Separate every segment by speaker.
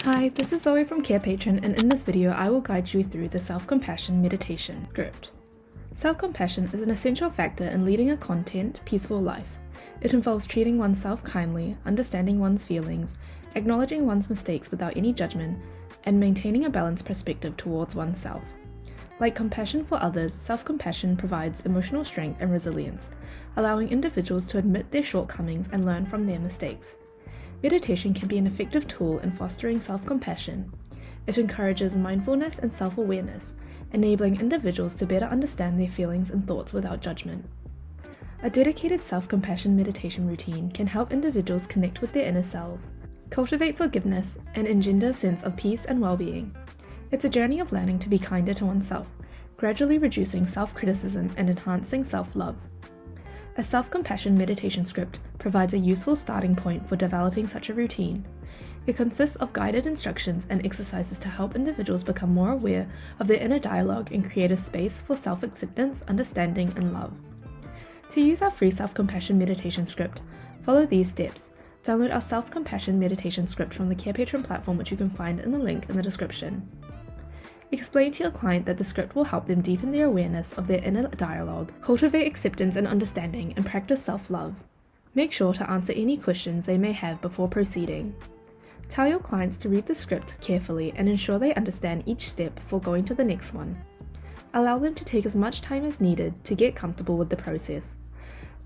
Speaker 1: Hi, this is Zoe from Carepatron, and in this video I will guide you through the self-compassion meditation script. Self-compassion is an essential factor in leading a content, peaceful life. It involves treating oneself kindly, understanding one's feelings, acknowledging one's mistakes without any judgment, and maintaining a balanced perspective towards oneself. Like compassion for others, self-compassion provides emotional strength and resilience, allowing individuals to admit their shortcomings and learn from their mistakes. Meditation can be an effective tool in fostering self-compassion. It encourages mindfulness and self-awareness, enabling individuals to better understand their feelings and thoughts without judgment. A dedicated self-compassion meditation routine can help individuals connect with their inner selves, cultivate forgiveness, and engender a sense of peace and well-being. It's a journey of learning to be kinder to oneself, gradually reducing self-criticism and enhancing self-love. A self-compassion meditation script provides a useful starting point for developing such a routine. It consists of guided instructions and exercises to help individuals become more aware of their inner dialogue and create a space for self-acceptance, understanding, and love. To use our free self-compassion meditation script, follow these steps. Download our self-compassion meditation script from the Carepatron platform, which you can find in the link in the description. Explain to your client that the script will help them deepen their awareness of their inner dialogue, cultivate acceptance and understanding, and practice self-love. Make sure to answer any questions they may have before proceeding. Tell your clients to read the script carefully and ensure they understand each step before going to the next one. Allow them to take as much time as needed to get comfortable with the process.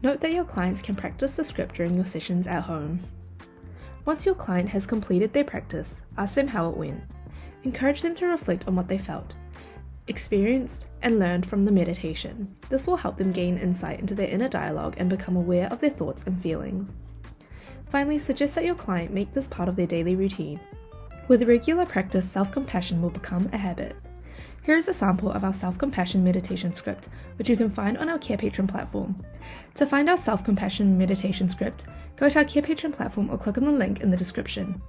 Speaker 1: Note that your clients can practice the script during your sessions at home. Once your client has completed their practice, ask them how it went. Encourage them to reflect on what they felt, experienced, and learned from the meditation. This will help them gain insight into their inner dialogue and become aware of their thoughts and feelings. Finally, suggest that your client make this part of their daily routine. With regular practice, self-compassion will become a habit. Here is a sample of our self-compassion meditation script, which you can find on our Carepatron platform. To find our self-compassion meditation script, go to our Carepatron platform or click on the link in the description.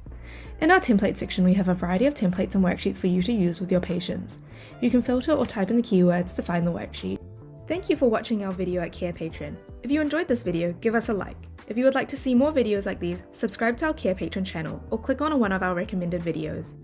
Speaker 1: In our template section, we have a variety of templates and worksheets for you to use with your patients. You can filter or type in the keywords to find the worksheet. Thank you for watching our video at Carepatron. If you enjoyed this video, give us a like. If you would like to see more videos like these, subscribe to our Carepatron channel or click on one of our recommended videos.